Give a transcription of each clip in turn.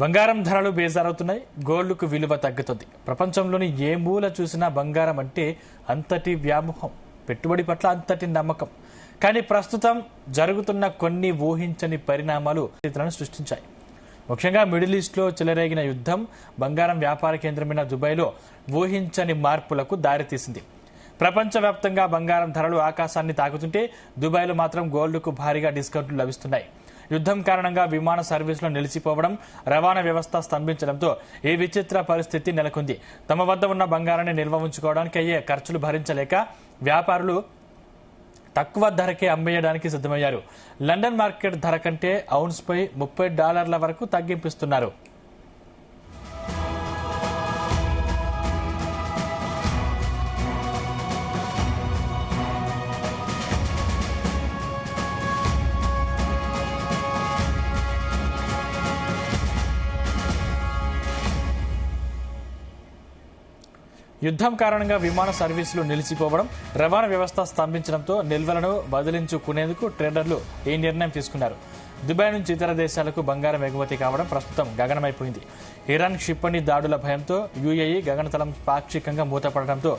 బంగారం ధరలు బేజారవుతున్నాయి. గోల్డ్కు విలువ తగ్గుతుంది. ప్రపంచంలోని ఏ మూల చూసినా బంగారం అంటే అంతటి వ్యామోహం, పెట్టుబడి పట్ల అంతటి నమ్మకం. కానీ ప్రస్తుతం జరుగుతున్న కొన్ని ఊహించని పరిణామాలు పరిస్థితులను సృష్టించాయి. ముఖ్యంగా మిడిల్ ఈస్ట్లో చెలరేగిన యుద్ధం బంగారం వ్యాపార కేంద్రమైన దుబాయ్లో ఊహించని మార్పులకు దారితీసింది. ప్రపంచవ్యాప్తంగా బంగారం ధరలు ఆకాశాన్ని తాకుతుంటే దుబాయ్లో మాత్రం గోల్డ్కు భారీగా డిస్కౌంట్లు లభిస్తున్నాయి. యుద్ధం కారణంగా విమాన సర్వీసులు నిలిచిపోవడం, రవాణా వ్యవస్థ స్తంభించడంతో ఈ విచిత్ర పరిస్థితి నెలకొంది. తమ వద్ద ఉన్న బంగారాన్ని నిల్వ ఉంచుకోవడానికి అయ్యే ఖర్చులు భరించలేక వ్యాపారులు తక్కువ ధరకే అమ్మేయడానికి సిద్ధమయ్యారు. లండన్ మార్కెట్ ధర కంటే ఔన్స్పై $30 వరకు తగ్గింపిస్తున్నారు. యుద్ధం కారణంగా విమాన సర్వీసులు నిలిచిపోవడం, రవాణా వ్యవస్థ స్తంభించడంతో నిల్వలను బదిలించుకునేందుకు ట్రేడర్లు ఈ నిర్ణయం తీసుకున్నారు. దుబాయ్ నుంచి ఇతర దేశాలకు బంగారం ఎగుమతి కావడం ప్రస్తుతం గగనమైపోయింది. ఇరాన్ క్షిపణి దాడుల భయంతో యుఏఈ గగనతలం పాక్షికంగా మూతపడడంతో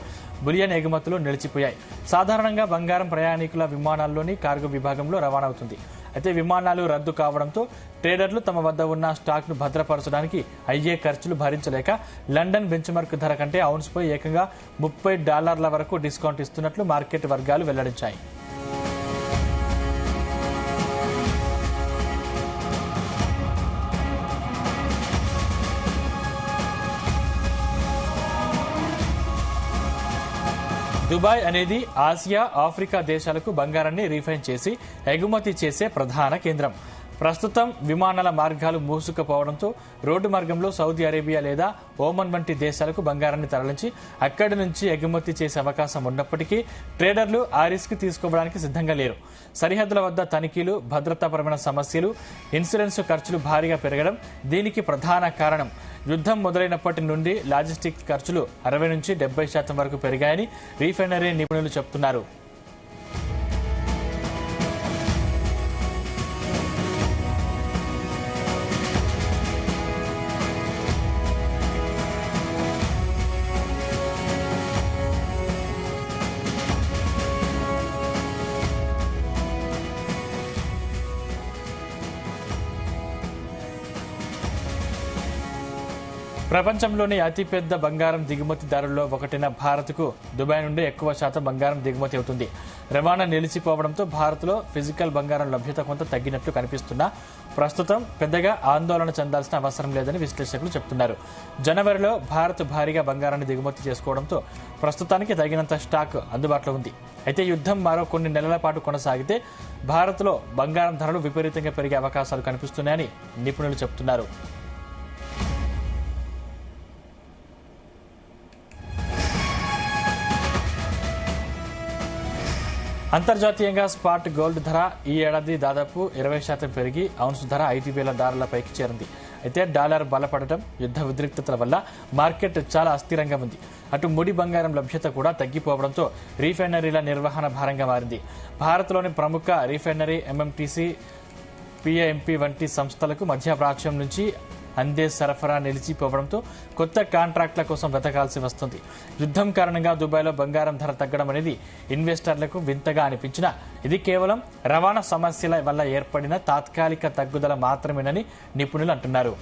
బులియన్ ఎగుమతులు నిలిచిపోయాయి. సాధారణంగా బంగారం ప్రయాణికుల విమానాల్లోని కార్గో విభాగంలో రవాణా అవుతుంది. అయితే విమానాలు రద్దు కావడంతో ట్రేడర్లు తమ వద్ద ఉన్న స్టాక్ను భద్రపరచడానికి అయ్యే ఖర్చులు భరించలేక లండన్ బెంచ్మార్క్ ధర కంటే ఔన్స్పై ఏకంగా $30 వరకు డిస్కౌంట్ ఇస్తున్నట్లు మార్కెట్ వర్గాలు వెల్లడించాయి. దుబాయ్ అనేది ఆసియా, ఆఫ్రికా దేశాలకు బంగారాన్ని రీఫైన్ చేసి ఎగుమతి చేసే ప్రధాన కేంద్రం. ప్రస్తుతం విమానాల మార్గాలు మూసుకుపోవడంతో రోడ్డు మార్గంలో సౌదీ అరేబియా లేదా ఓమన్ వంటి దేశాలకు బంగారాన్ని తరలించి అక్కడి నుంచి ఎగుమతి చేసే అవకాశం ఉన్నప్పటికీ ట్రేడర్లు ఆ రిస్క్ తీసుకోవడానికి సిద్ధంగా లేరు. సరిహద్దుల వద్ద తనిఖీలు, భద్రతాపరమైన సమస్యలు, ఇన్సూరెన్స్ ఖర్చులు భారీగా పెరగడం దీనికి ప్రధాన కారణం. యుద్ధం మొదలైనప్పటి నుండి లాజిస్టిక్ ఖర్చులు 60 నుంచి 70% వరకు పెరిగాయని రీఫైనరీ నిపుణులు చెబుతున్నారు. ప్రపంచంలోని అతిపెద్ద బంగారం దిగుమతిదారుల్లో ఒకటైన భారత్కు దుబాయ్ నుండి ఎక్కువ శాతం బంగారం దిగుమతి అవుతుంది. రవాణా నిలిచిపోవడంతో భారత్లో ఫిజికల్ బంగారం లభ్యత కొంత తగ్గినట్లు కనిపిస్తున్నా ప్రస్తుతం పెద్దగా ఆందోళన చెందాల్సిన అవసరం లేదని విశ్లేషకులు చెబుతున్నారు. జనవరిలో భారత్ భారీగా బంగారాన్ని దిగుమతి చేసుకోవడంతో ప్రస్తుతానికి తగినంత స్టాక్ అందుబాటులో ఉంది. అయితే యుద్ధం మరో కొన్ని నెలల పాటు కొనసాగితే భారత్లో బంగారం ధరలు విపరీతంగా పెరిగే అవకాశాలు కనిపిస్తున్నాయని నిపుణులు చెబుతున్నారు. అంతర్జాతీయంగా స్పాట్ గోల్డ్ ధర ఈ ఏడాది దాదాపు 20% పెరిగి ఔన్స్ ధర $5,000 పైకి చేరింది. అయితే డాలర్ బలపడటం, యుద్ధ ఉద్రిక్తతల వల్ల మార్కెట్ చాలా అస్థిరంగా ఉంది. అటు ముడి బంగారం లభ్యత కూడా తగ్గిపోవడంతో రీఫైనరీల నిర్వహణ భారంగా మారింది. భారత్లోని ప్రముఖ రీఫైనరీ ఎంఎంటీసీ, పిఏఎంపీ వంటి సంస్థలకు మధ్యప్రాచ్యం నుంచి అందే సరఫరా నిలిచిపోవడంతో కొత్త కాంట్రాక్టుల కోసం వెతకాల్సి వస్తుంది. యుద్ధం కారణంగా దుబాయ్లో బంగారం ధర తగ్గడం అనేది ఇన్వెస్టర్లకు వింతగా అనిపించినా ఇది కేవలం రవాణా సమస్యల వల్ల ఏర్పడిన తాత్కాలిక తగ్గుదల మాత్రమేనని నిపుణులు అంటున్నారు.